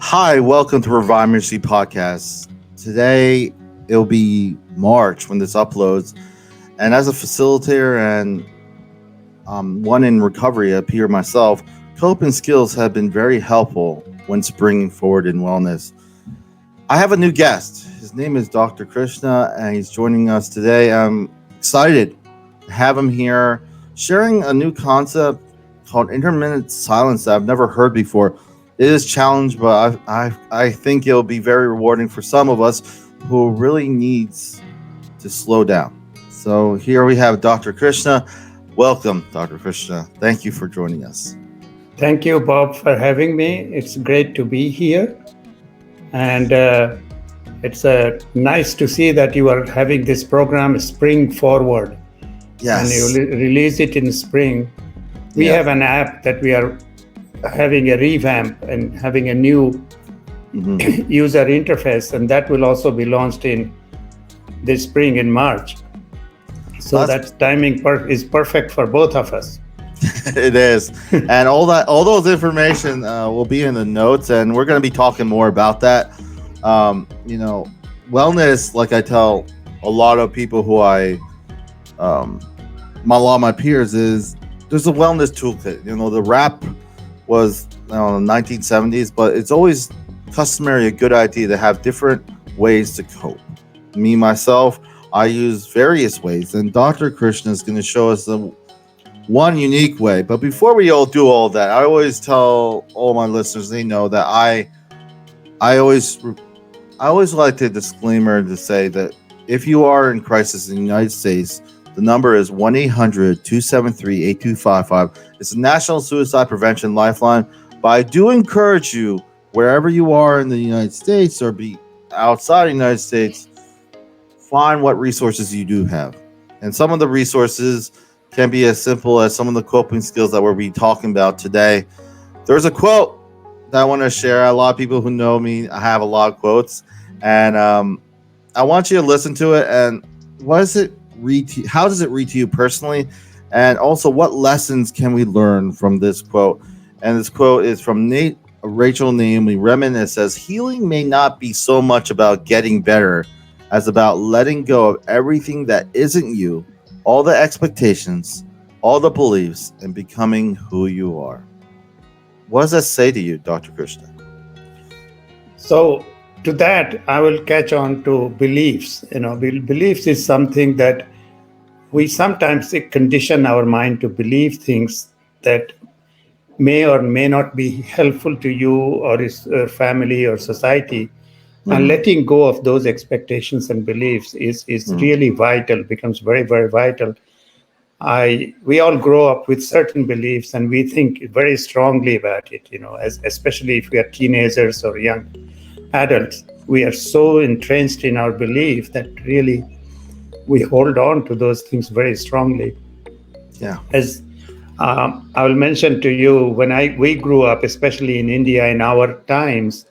Hi, welcome to Revive Ministries Podcast. Today, it'll be March when this uploads. And as a facilitator and one in recovery up here myself, coping skills have been very helpful when springing forward in wellness. I have a new guest. His name is Dr. Krishna, and he's joining us today. I'm excited to have him here, sharing a new concept called intermittent silence that I've never heard before. It is challenging, but I think it'll be very rewarding for some of us who really needs to slow down. So here we have Dr. Krishna. Welcome, Dr. Krishna. Thank you for joining us. Thank you, Bob, for having me. It's great to be here. And it's nice to see that you are having this program, Spring Forward. Yes. And you release it in spring. We have an app that we are having a revamp and having a new user interface, and that will also be launched in this spring in March. So that timing is perfect for both of us. It is. And all those information will be in the notes, and we're going to be talking more about that. Wellness, like I tell a lot of people who a lot of my peers, is there's a wellness toolkit. The rap was in the 1970s, but it's always customary a good idea to have different ways to cope. Me, myself, I use various ways, and Dr. Krishna is going to show us one unique way. But before we all do all that, I always tell all my listeners, they know that I always like to disclaimer to say that if you are in crisis in the United States, the number is 1-800-273-8255. It's a National Suicide Prevention Lifeline. But I do encourage you, wherever you are in the United States or be outside the United States, find what resources you do have. And some of the resources can be as simple as some of the coping skills that we'll be talking about today. There's a quote that I want to share. A lot of people who know me, I have a lot of quotes. And I want you to listen to it. And what does it read to you? How does it read to you personally? And also, what lessons can we learn from this quote? And this quote is from Rachel Naomi Remen. It says, "Healing may not be so much about getting better as about letting go of everything that isn't you, all the expectations, all the beliefs, and becoming who you are." What does that say to you, Dr. Krishna? So to that, I will catch on to beliefs. Beliefs is something that we sometimes condition our mind to believe things that may or may not be helpful to you or his family or society. And letting go of those expectations and beliefs is really vital, becomes very, very vital. We all grow up with certain beliefs and we think very strongly about it, especially if we are teenagers or young adults. We are so entrenched in our belief that really we hold on to those things very strongly. Yeah. As I will mention to you, when we grew up, especially in India in our times,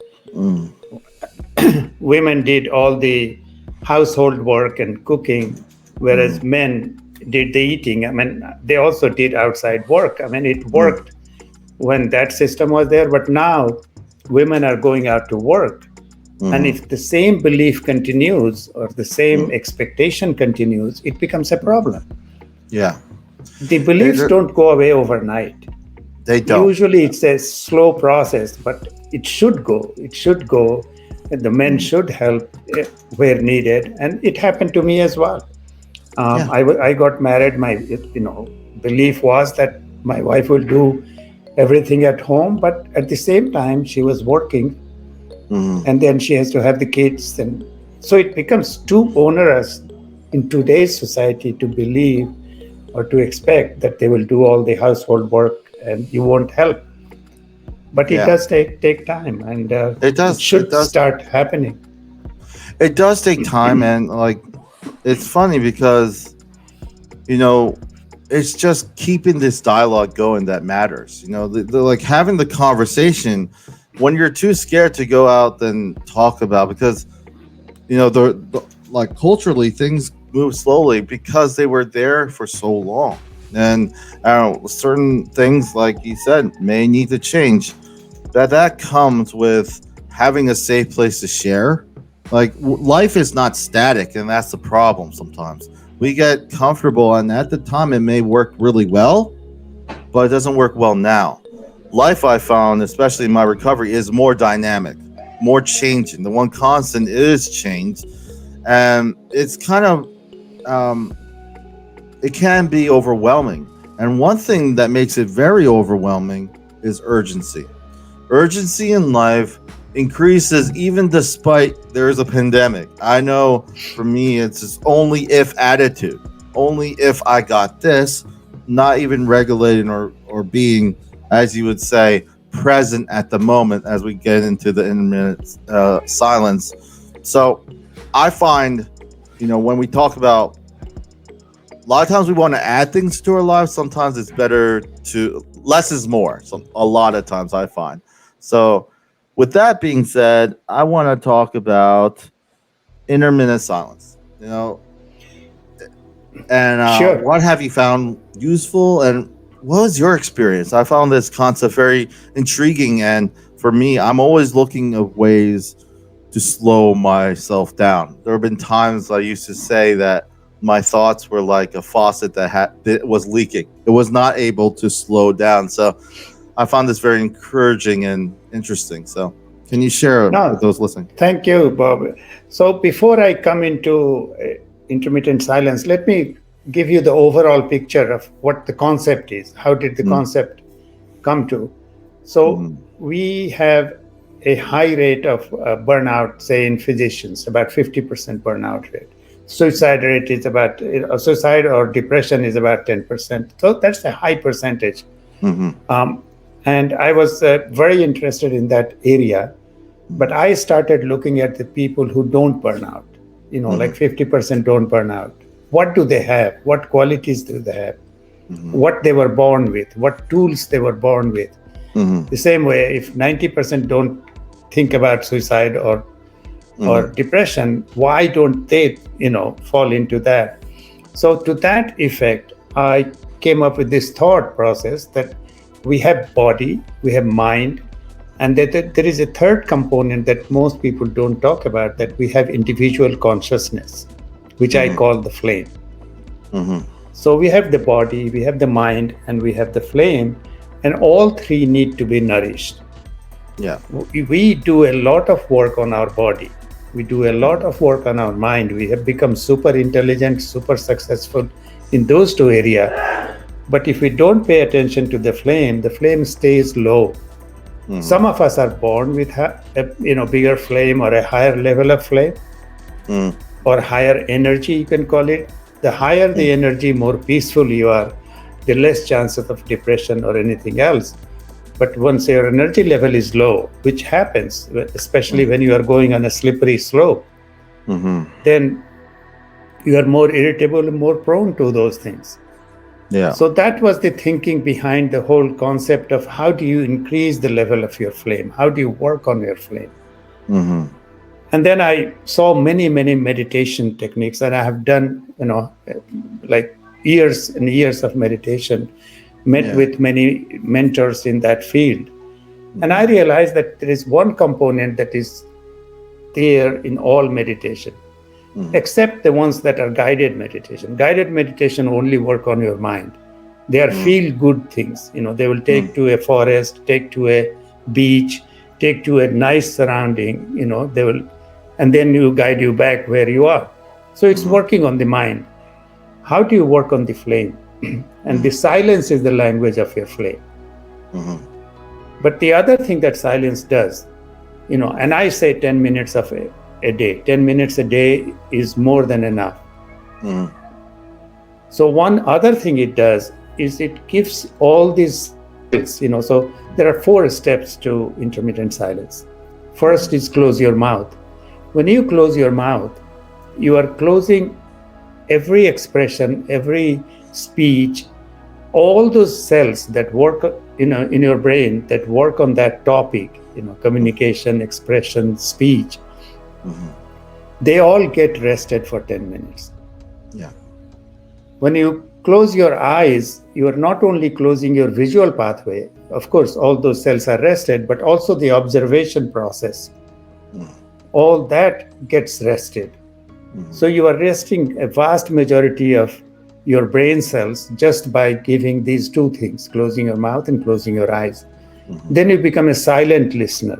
women did all the household work and cooking, whereas men did the eating. I mean, they also did outside work. I mean, it worked when that system was there, but now women are going out to work. And if the same belief continues or the same expectation continues, it becomes a problem. Yeah. The beliefs don't go away overnight. They don't. Usually it's a slow process, but it should go. It should go. And the men should help where needed. And it happened to me as well. I got married. My belief was that my wife will do everything at home, but at the same time she was working, and then she has to have the kids, and so it becomes too onerous in today's society to believe or to expect that they will do all the household work and you won't help. But it does take time, and it should start happening. It does take time, and it's funny because it's just keeping this dialogue going that matters. Like having the conversation when you're too scared to go out and talk about, because like culturally things move slowly because they were there for so long, and certain things, like you said, may need to change. That comes with having a safe place to share. Like life is not static, and that's the problem. Sometimes we get comfortable, and at the time it may work really well, but it doesn't work well now. Life, I found, especially in my recovery, is more dynamic, more changing. The one constant is change, and it's kind of it can be overwhelming. And one thing that makes it very overwhelming is urgency. Urgency in life increases even despite there's a pandemic. I know for me it's just only if attitude. Only if I got this, not even regulating or being, as you would say, present at the moment as we get into the intermittent silence. So I find, when we talk about, a lot of times we want to add things to our lives. Sometimes it's better to, less is more. So a lot of times I find. So with that being said, I want to talk about intermittent silence. And Sure. what have you found useful, and what was your experience? I found this concept very intriguing, and for me, I'm always looking at ways to slow myself down. There have been times I used to say that my thoughts were like a faucet that was leaking. It was not able to slow down. So I found this very encouraging and interesting. So can you share with those listening? Thank you, Bob. So before I come into intermittent silence, let me give you the overall picture of what the concept is. How did the concept come to? So we have a high rate of burnout, say in physicians, about 50% burnout rate. Suicide rate is about, suicide or depression is about 10%. So that's a high percentage. And I was very interested in that area. But I started looking at the people who don't burn out, like 50% don't burn out. What do they have? What qualities do they have? What they were born with? What tools they were born with? The same way, if 90% don't think about suicide or depression, why don't they, fall into that? So to that effect, I came up with this thought process that we have body, we have mind, and that there is a third component that most people don't talk about, that we have individual consciousness, which I call the flame. So we have the body, we have the mind, and we have the flame, and all three need to be nourished. Yeah. We do a lot of work on our body. We do a lot of work on our mind. We have become super intelligent, super successful in those two areas. But if we don't pay attention to the flame stays low. Some of us are born with a bigger flame or a higher level of flame or higher energy, you can call it. The higher the energy, more peaceful you are, the less chances of depression or anything else. But once your energy level is low, which happens, especially when you are going on a slippery slope, then you are more irritable and more prone to those things. Yeah. So that was the thinking behind the whole concept of how do you increase the level of your flame? How do you work on your flame? And then I saw many, many meditation techniques, and I have done, like years and years of meditation, met with many mentors in that field. And I realized that there is one component that is there in all meditation, except the ones that are guided meditation. Guided meditation only work on your mind. They are feel good things. They will take to a forest, take to a beach, take to a nice surrounding, they will, and then you guide you back where you are. So it's working on the mind. How do you work on the flame? And the silence is the language of your flame. But the other thing that silence does, and I say 10 minutes of a day. 10 minutes a day is more than enough. So one other thing it does is it gives all these, so there are 4 steps to intermittent silence. First is close your mouth. When you close your mouth, you are closing every expression, every speech, all those cells that work in your brain that work on that topic, communication, expression, speech, they all get rested for 10 minutes. Yeah. When you close your eyes, you are not only closing your visual pathway, of course, all those cells are rested, but also the observation process. All that gets rested. So you are resting a vast majority of your brain cells just by giving these 2 things, closing your mouth and closing your eyes. Then you become a silent listener.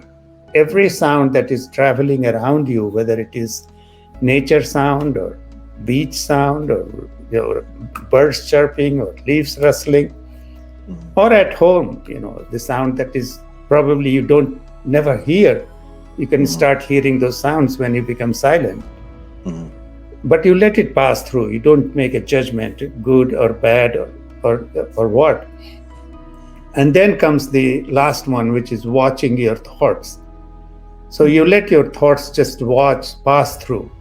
Every sound that is traveling around you, whether it is nature sound or beach sound or birds chirping or leaves rustling, or at home, the sound that is probably you don't never hear, you can start hearing those sounds when you become silent. But you let it pass through. You don't make a judgment, good or bad or what. And then comes the last one, which is watching your thoughts. So you let your thoughts just pass through.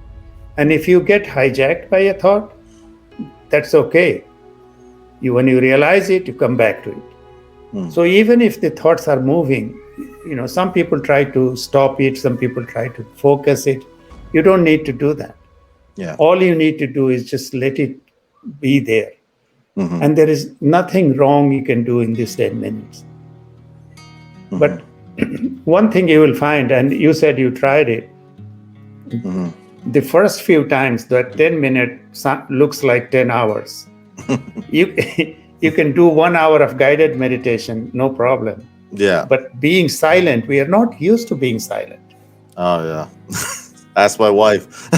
And if you get hijacked by a thought, that's okay. When you realize it, you come back to it. So even if the thoughts are moving, some people try to stop it, some people try to focus it. You don't need to do that. Yeah. All you need to do is just let it be there. And there is nothing wrong you can do in these 10 minutes. But one thing you will find, and you said you tried it, the first few times that 10 minutes looks like 10 hours. You can do 1 hour of guided meditation, no problem. Yeah. But being silent, we are not used to being silent. Oh, yeah. Ask my wife.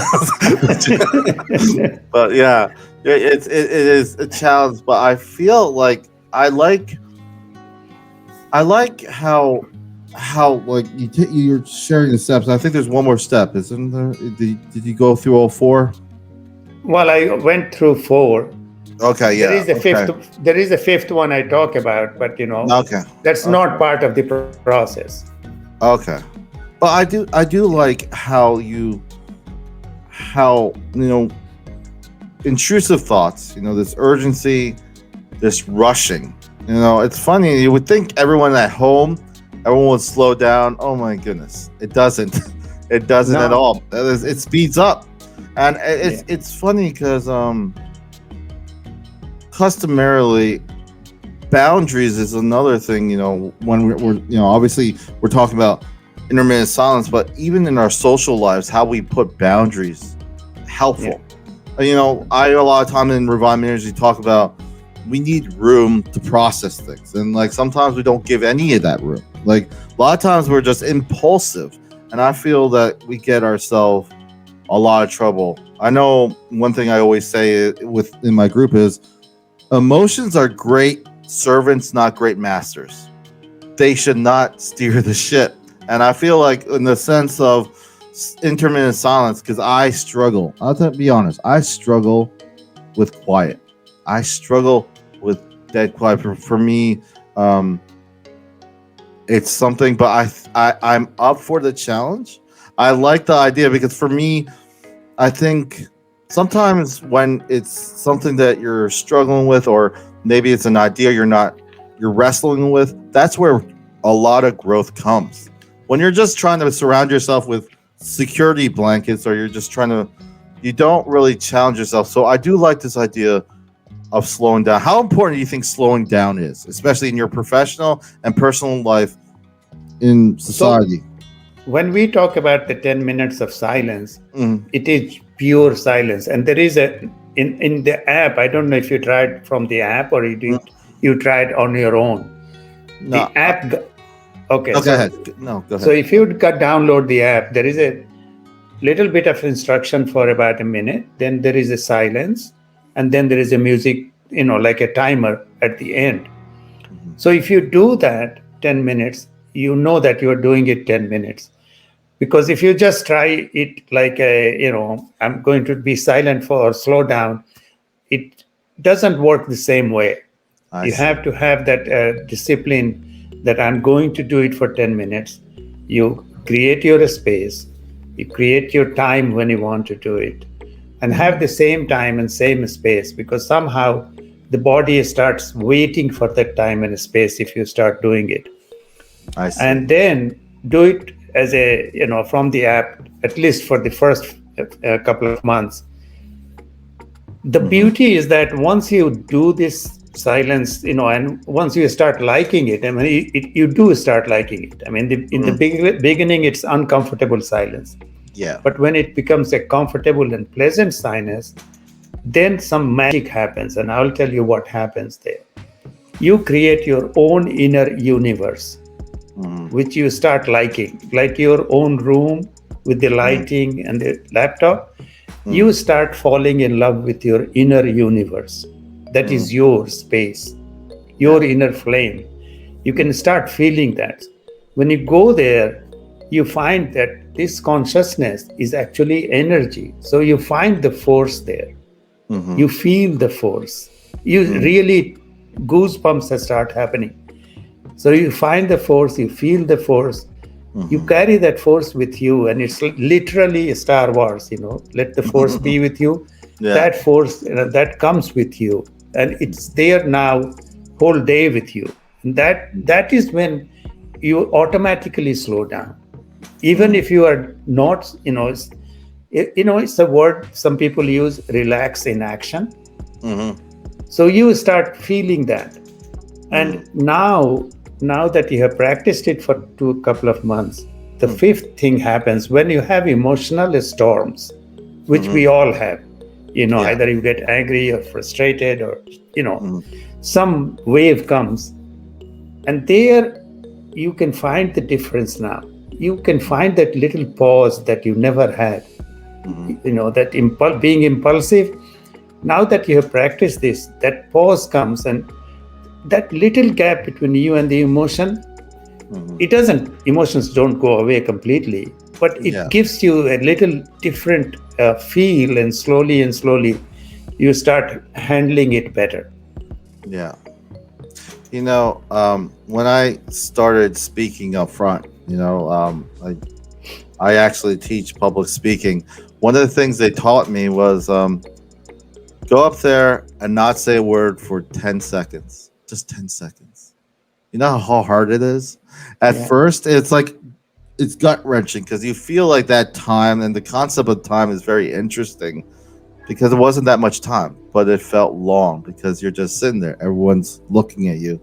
But yeah, it is a challenge. But I feel like I like how like you're sharing the steps. I think there's one more step, isn't there? Did you go through all 4? Well, I went through 4. Okay, yeah. There is a fifth one I talk about, but that's not part of the process. Okay. But I do like how intrusive thoughts, this urgency, this rushing. It's funny. You would think everyone at home, everyone would slow down. Oh my goodness, it doesn't. It doesn't at all. It speeds up, and it's funny because customarily, boundaries is another thing. When we're obviously we're talking about intermittent silence, but even in our social lives, how we put boundaries helpful. I a lot of time in Revive Ministries talk about we need room to process things, and like sometimes we don't give any of that room. Like a lot of times we're just impulsive, and I feel that we get ourselves a lot of trouble. I know one thing I always say in my group is emotions are great servants, not great masters. They should not steer the ship. And I feel like in the sense of intermittent silence, because I struggle. I'll be honest. I struggle with quiet. I struggle with dead quiet. For me, it's something. But I'm up for the challenge. I like the idea because for me, I think sometimes when it's something that you're struggling with, or maybe it's an idea you're wrestling with, that's where a lot of growth comes. When you're just trying to surround yourself with security blankets, or you're just trying to, you don't really challenge yourself. So I do like this idea of slowing down. How important do you think slowing down is, especially in your professional and personal life in society? So when we talk about the 10 minutes of silence, Mhm. it is pure silence. And there is in the app, I don't know if you tried from the app or you tried on your own. No, The app, okay. no, go So, ahead. No, go so ahead. if you download the app, there is a little bit of instruction for about a minute. Then there is a silence, and then there is a music, like a timer at the end. So if you do that 10 minutes, you know that you are doing it 10 minutes. Because if you just try it like I'm going to be silent for slow down, it doesn't work the same way. I You see. have to have that discipline that I'm going to do it for 10 minutes. You create your space, you create your time when you want to do it, and have the same time and same space, because somehow the body starts waiting for that time and space if you start doing it. I see. And then do it as from the app, at least for the first couple of months. The beauty is that once you do this silence, and once you start liking it, I mean, you do start liking it. I mean, in the beginning, it's uncomfortable silence. Yeah. But when it becomes a comfortable and pleasant silence, then some magic happens. And I'll tell you what happens there. You create your own inner universe, which you start liking, like your own room with the lighting and the laptop. You start falling in love with your inner universe. That is your space, your inner flame. You can start feeling that. When you go there, you find that this consciousness is actually energy. So you find the force there. You feel the force. You really, goosebumps start happening. So you find the force, you feel the force, you carry that force with you, and it's literally Star Wars, let the force be with you. Yeah. That force, that comes with you, and it's there now, whole day with you. And that is when you automatically slow down. Even if you are not, it's a word some people use, relax in action. So you start feeling that. And now that you have practiced it for a couple of months, the fifth thing happens when you have emotional storms, which we all have. Either you get angry or frustrated, or some wave comes, and there you can find the difference. Now you can find that little pause that you never had. That being impulsive. Now that you have practiced this, that pause comes, and that little gap between you and the emotion, emotions don't go away completely, but it gives you a little different feel, and slowly you start handling it better. Yeah. When I started speaking up front, I actually teach public speaking. One of the things they taught me was go up there and not say a word for 10 seconds. Just 10 seconds. You know how hard it is? At first, it's like, it's gut wrenching because you feel like that time, and the concept of time is very interesting because it wasn't that much time, but it felt long because you're just sitting there. Everyone's looking at you.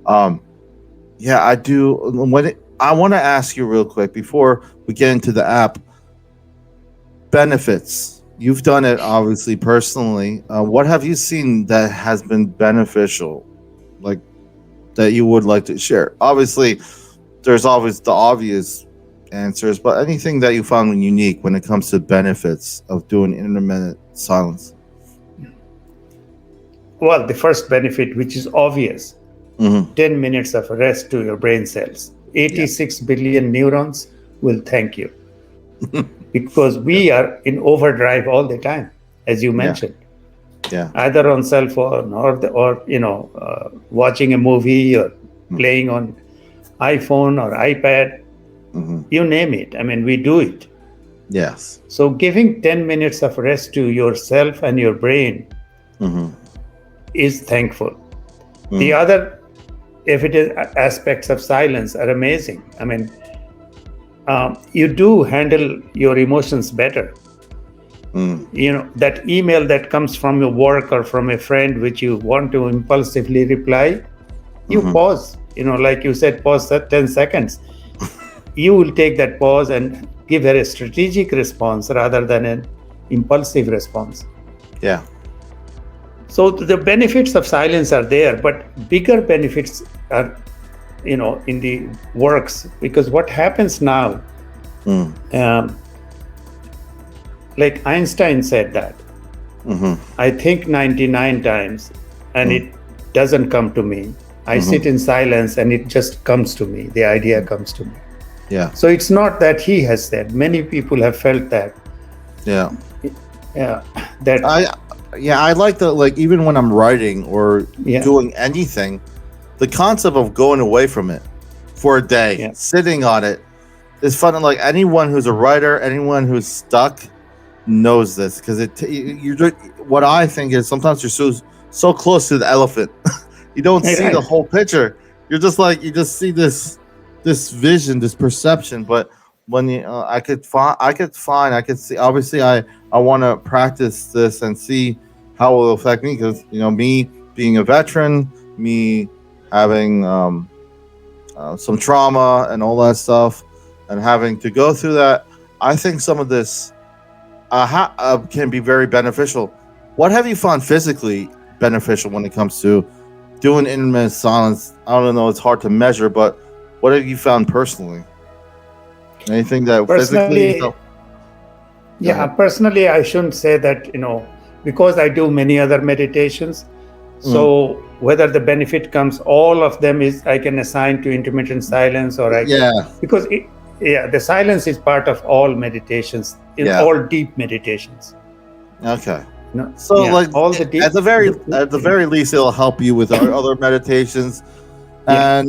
I do. I want to ask you real quick before we get into the app. Benefits. You've done it obviously personally. What have you seen that has been beneficial, like that you would like to share? Obviously, there's always the obvious answers, but anything that you found unique when it comes to benefits of doing intermittent silence? Well, the first benefit, which is obvious, 10 minutes of rest to your brain cells. 86 billion neurons will thank you. Because we are in overdrive all the time, as you mentioned. Either on cell phone or watching a movie or playing on iPhone or iPad, you name it. I mean, we do it. Yes. So giving 10 minutes of rest to yourself and your brain is thankful. The other aspects of silence are amazing. I mean, you do handle your emotions better. Mm. That email that comes from your work or from a friend which you want to impulsively reply, you Mhm. pause, like you said, pause that 10 seconds. You will take that pause and give her a strategic response rather than an impulsive response. Yeah. So the benefits of silence are there, but bigger benefits are, in the works, because what happens now, Mm. um, like Einstein said that, Mhm. I think 99 times and Mm. it doesn't come to me. I sit Mhm. in silence and it just comes to me. The idea comes to me. Yeah. So it's not that he has said. Many people have felt that. Yeah. Yeah, that I I like the, like, even when I'm writing or yeah, doing anything, the concept of going away from it for a day, yeah, sitting on it, is fun. And like anyone who's a writer, anyone who's stuck knows this, because what I think is sometimes you're so close to the elephant, you don't see the right. whole picture. You're just like, you just see this vision, this perception. But when I could see. Obviously, I want to practice this and see how it will affect me, because me being a veteran, me having some trauma and all that stuff, and having to go through that. I think some of this can be very beneficial. What have you found physically beneficial when it comes to doing intermittent silence? I don't know; it's hard to measure, but what have you found personally? Anything that physically Personally, help? Go yeah, ahead. personally, I shouldn't say that, because I do many other meditations. Mm. So whether the benefit comes, all of them is I can assign to intermittent silence, or I can, Yeah, because yeah, the silence is part of all meditations, in yeah. all deep meditations. Okay. So, Yeah, like, all the deep. at the very least, it'll help you with our other meditations, Yeah,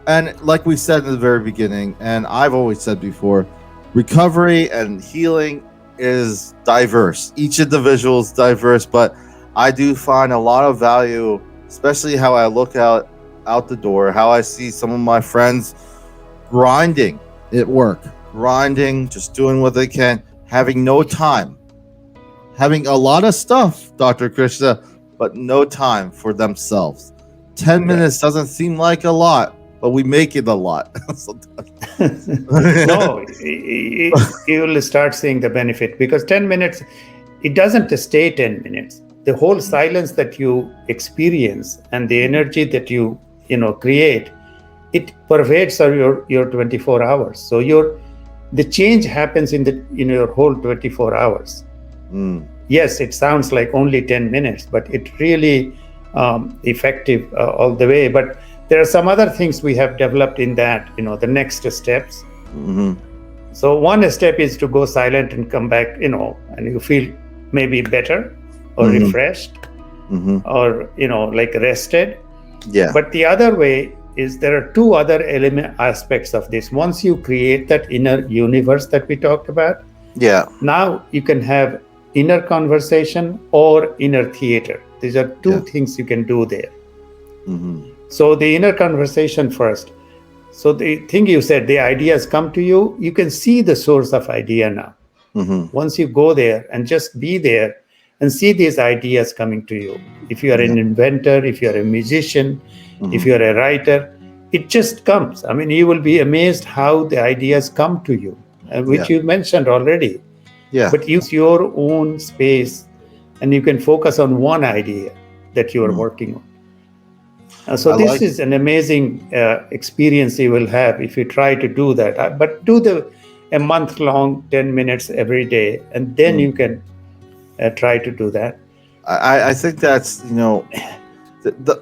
and like we said in the very beginning, and I've always said before, recovery and healing is diverse. Each individual is diverse, but I do find a lot of value, especially how I look out the door, how I see some of my friends grinding at work, grinding, just doing what they can, having no time, having a lot of stuff, Dr. Krishna, but no time for themselves. 10 right. minutes doesn't seem like a lot, but we make it a lot. Sometimes. No, you will start seeing the benefit, because 10 minutes, it doesn't stay 10 minutes. The whole silence that you experience and the energy that you create, it pervades your 24 hours. So the change happens in your whole 24 hours. Mm. Yes, it sounds like only 10 minutes, but it really effective all the way. But there are some other things we have developed in that, the next steps. Hmm. So one step is to go silent and come back, and you feel maybe better or Hmm. refreshed Hmm. or, like rested. Yeah. But the other way is there are two other element aspects of this. Once you create that inner universe that we talked about, Yeah. now you can have inner conversation or inner theater. These are two Yeah. things you can do there. Hmm. So the inner conversation first. So the thing you said, the ideas come to you, you can see the source of idea now. Hmm. Once you go there and just be there and see these ideas coming to you. If you are Yeah. an inventor, if you're a musician, if Hmm. you're a writer, it just comes. I mean, you will be amazed how the ideas come to you, Yeah. which you mentioned already. Yeah. But use your own space and you can focus on one idea that you are Mm. working on. So I this like. is an amazing experience you will have if you try to do that. But do a month long, 10 minutes every day, and then Mm. you can try to do that. I think that's,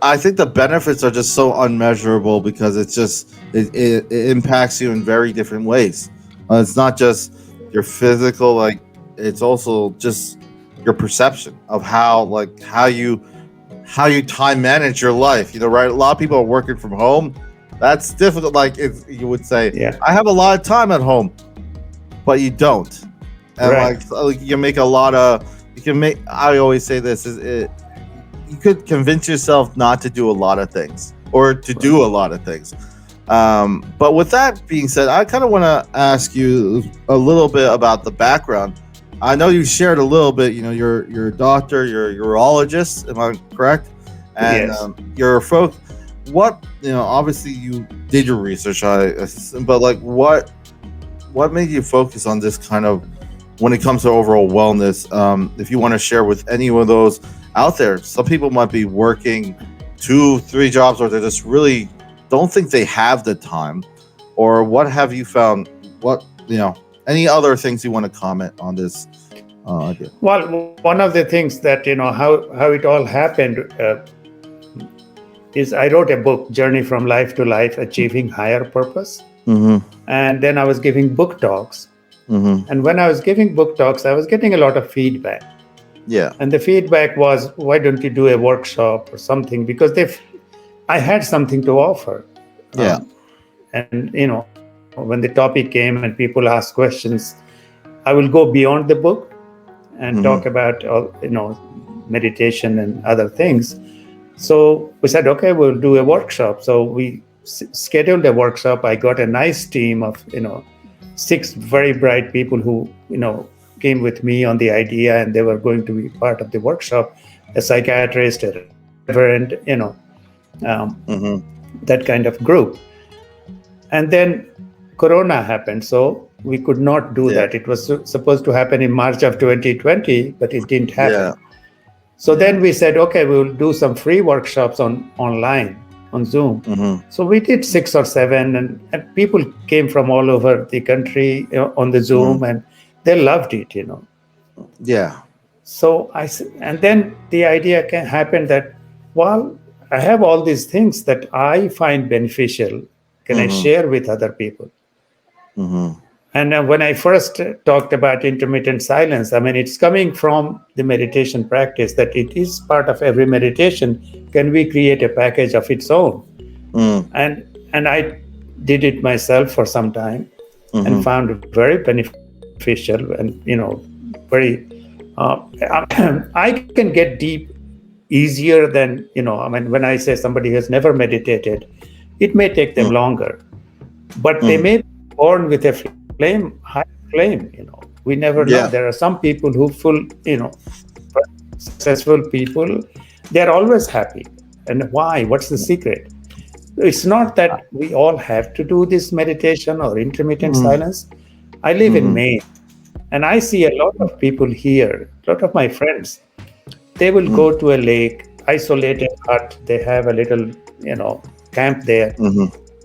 I think the benefits are just so unmeasurable, because it impacts you in very different ways. It's not just your physical, like, it's also just your perception of how you time manage your life. Right? A lot of people are working from home. That's difficult. Like, if you would say, Yeah, I have a lot of time at home, but you don't. And right. like you can make a lot of, you can make. I always say this is it. You could convince yourself not to do a lot of things, or to do a lot of things. But with that being said, I kind of want to ask you a little bit about the background. I know you shared a little bit. You know, you're a doctor, you're a urologist. Am I correct? And Yes. you're a folk. What, you know? Obviously, you did your research on it, but like, what made you focus on this kind of when it comes to overall wellness? If you want to share with any of those out there, some people might be working 2-3 jobs, or they just really don't think they have the time, or what have you found? What, you know, any other things you want to comment on this idea? Well, one of the things that, how it all happened is I wrote a book, Journey from Life to Life, Achieving Higher Purpose. Mm-hmm. And then I was giving book talks. Mm-hmm. And when I was giving book talks, I was getting a lot of feedback. Yeah. And the feedback was, why don't you do a workshop or something? Because I had something to offer. Yeah. And, when the topic came and people asked questions, I will go beyond the book and talk about, meditation and other things. So we said, okay, we'll do a workshop. So we scheduled a workshop. I got a nice team of, 6 very bright people who, came with me on the idea, and they were going to be part of the workshop, a psychiatrist, a reverend, that kind of group. And then Corona happened. So we could not do that. It was supposed to happen in March of 2020, but it didn't happen. Yeah. So then we said, okay, we'll do some free workshops online, on Zoom. So we did 6 or 7, and people came from all over the country on the Zoom, and they loved it, Yeah. So and then the idea happened that, well, I have all these things that I find beneficial. Can I share with other people? And when I first talked about intermittent silence, I mean, it's coming from the meditation practice, that it is part of every meditation. Can we create a package of its own? And I did it myself for some time and found it very beneficial, and, very, I can get deep easier than, when I say somebody has never meditated, it may take them longer, but they may be born with a high flame, we never know. There are some people who successful people, they're always happy. And why? What's the secret? It's not that we all have to do this meditation or intermittent silence. I live in Maine, and I see a lot of people here, a lot of my friends, they will go to a lake, isolated hut, they have a little, camp there.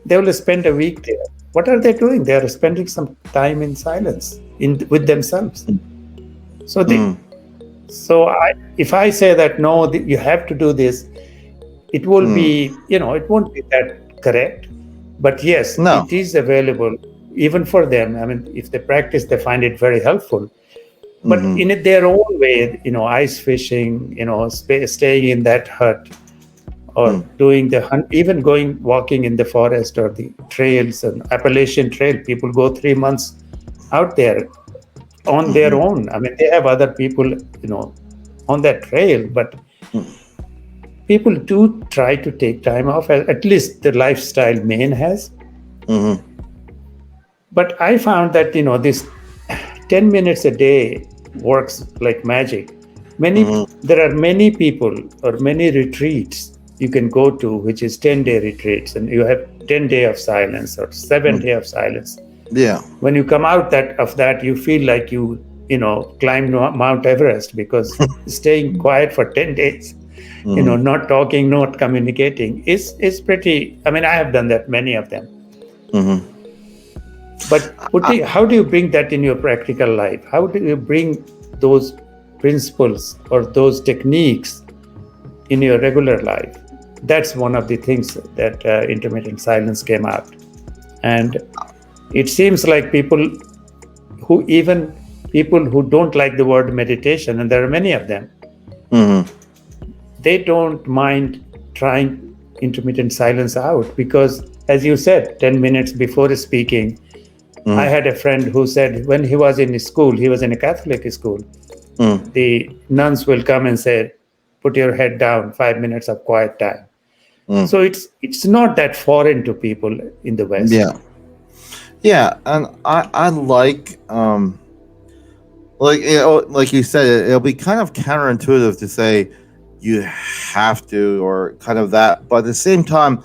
They will spend a week there. What are they doing? They are spending some time in silence with themselves. So if I say that, no, you have to do this, it will be, it won't be that correct. But yes, it is available even for them. I mean, if they practice, they find it very helpful. But in their own way, ice fishing, staying in that hut, or doing the hunt, even walking in the forest or the trails, and Appalachian Trail. People go 3 months out there on their own. I mean, they have other people, on that trail, but people do try to take time off, at least the lifestyle Maine has. But I found that, this 10 minutes a day works like magic. There are many people or many retreats you can go to, which is 10-day retreats, and you have 10 day of silence or 7 day of silence. Yeah. When you come out of that, you feel like you climbed Mount Everest, because staying quiet for 10 days, not talking, not communicating is pretty. I mean, I have done that, many of them. But how do you bring that in your practical life? How do you bring those principles or those techniques in your regular life? That's one of the things that intermittent silence came out. And it seems like people who don't like the word meditation, and there are many of them, they don't mind trying intermittent silence out, because, as you said, 10 minutes before speaking, I had a friend who said when he was in school, he was in a Catholic school, the nuns will come and say, put your head down, 5 minutes of quiet time. Mm. So it's not that foreign to people in the West. Yeah. Yeah, and I like like you said, it'll be kind of counterintuitive to say you have to, or kind of that, but at the same time,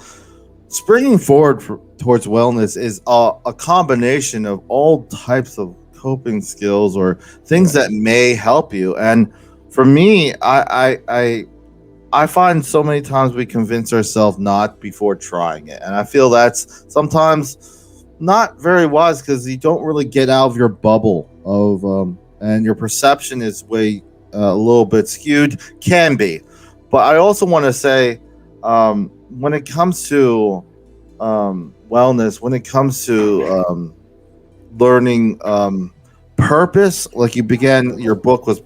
springing forward towards wellness is a combination of all types of coping skills or things Right. that may help you. And for me, I find so many times we convince ourselves not before trying it, and I feel that's sometimes not very wise because you don't really get out of your bubble of and your perception is way a little bit skewed, can be. But I also want to say, when it comes to wellness, when it comes to learning purpose, like you began your book was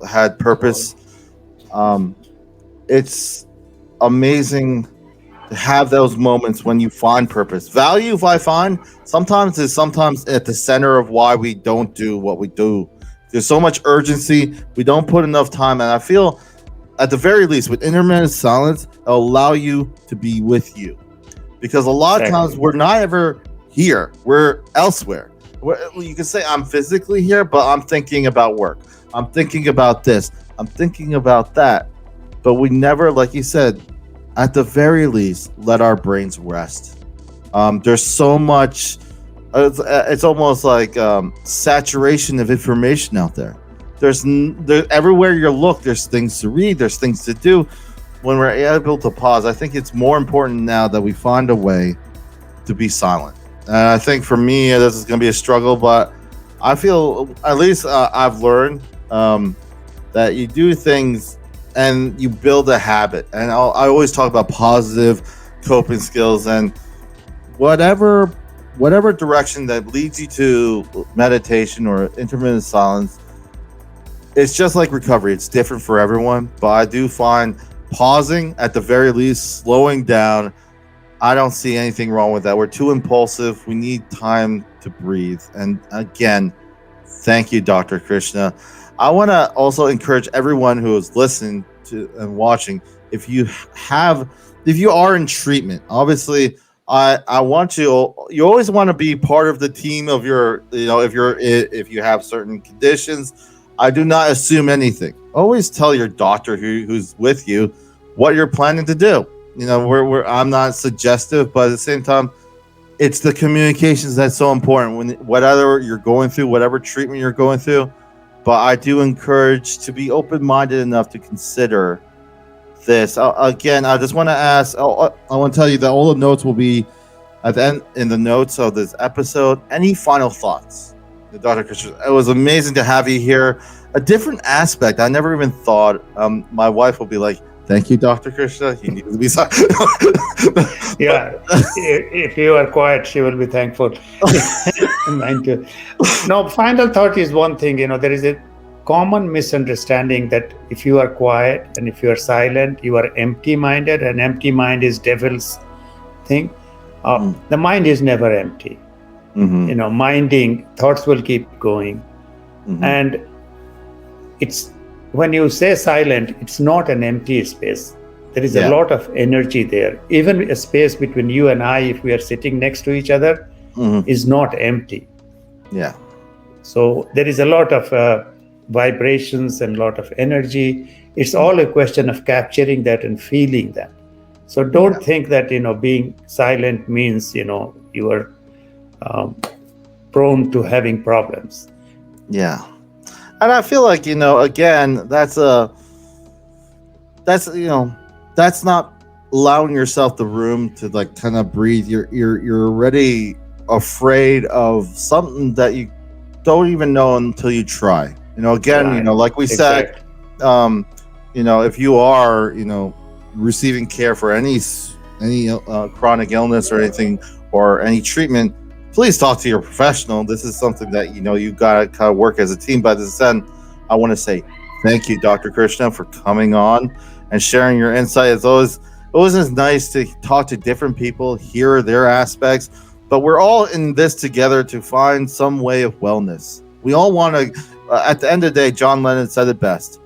had purpose. Um, it's amazing to have those moments when you find purpose. Value, if I find, sometimes is sometimes at the center of why we don't do what we do. There's so much urgency, we don't put enough time, and I feel at the very least with intermittent silence, it'll allow you to be with you, because a lot of times Exactly. we're not ever here, we're elsewhere. You can say I'm physically here, but I'm thinking about work, I'm thinking about this, I'm thinking about that, but we never, like you said, at the very least, let our brains rest. There's so much. It's almost like saturation of information out there. There everywhere you look. There's things to read. There's things to do. When we're able to pause, I think it's more important now that we find a way to be silent. And I think for me, this is going to be a struggle, but I feel at least I've learned that you do things and you build a habit. And I always talk about positive coping skills, and whatever direction that leads you to meditation or intermittent silence, it's just like recovery. It's different for everyone, but I do find pausing, at the very least, slowing down. I don't see anything wrong with that. We're too impulsive. We need time to breathe. And again, thank you, Dr. Krishna. I want to also encourage everyone who is listening to and watching, if you are in treatment, obviously I want you always want to be part of the team of your, if you have certain conditions. I do not assume anything. Always tell your doctor who's with you what you're planning to do. I'm not suggestive, but at the same time, it's the communications that's so important when whatever you're going through, whatever treatment you're going through. But I do encourage to be open-minded enough to consider this. Again, I just want to ask. I want to tell you that all the notes will be at the end in the notes of this episode. Any final thoughts, Dr. Krishna? It was amazing to have you here. A different aspect. I never even thought. My wife will be like, "Thank you, Dr. Krishna. You need to be silent." Yeah, if you are quiet, she will be thankful. Mine too. No, final thought is one thing. There is a common misunderstanding that if you are quiet and if you are silent, you are empty-minded, and empty mind is devil's thing. The mind is never empty. Mm-hmm. Minding, thoughts will keep going. Mm-hmm. And it's when you say silent, it's not an empty space. There is a lot of energy there. Even a space between you and I, if we are sitting next to each other, is not empty. Yeah. So there is a lot of vibrations and a lot of energy. It's all a question of capturing that and feeling that. So don't think that, being silent means, you are prone to having problems. Yeah. And I feel like, again, that's not allowing yourself the room to like kind of breathe. You're already afraid of something that you don't even know until you try. Again, Right. like we said, if you are, receiving care for any chronic illness or anything, or any treatment, please talk to your professional. This is something that you got to kind of work as a team. But this end, I want to say thank you, Dr. Krishna, for coming on and sharing your insight. It's always nice to talk to different people, hear their aspects. But we're all in this together to find some way of wellness. We all want to. At the end of the day, John Lennon said it best.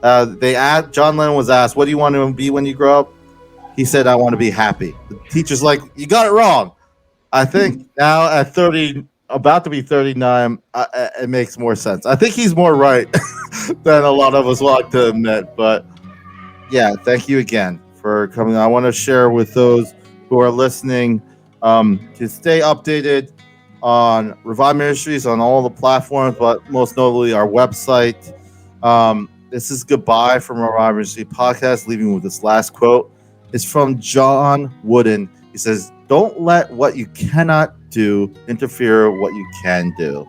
John Lennon was asked, "What do you want to be when you grow up?" he said, "I want to be happy." The teacher's like, "You got it wrong." I think now at 30, about to be 39, it makes more sense. I think he's more right than a lot of us like to admit. But yeah, thank you again for coming on. I want to share with those who are listening to stay updated on Revive Ministries on all the platforms, but most notably our website. This is goodbye from Revive Ministries Podcast, leaving with this last quote. It's from John Wooden. He says, "Don't let what you cannot do interfere with what you can do."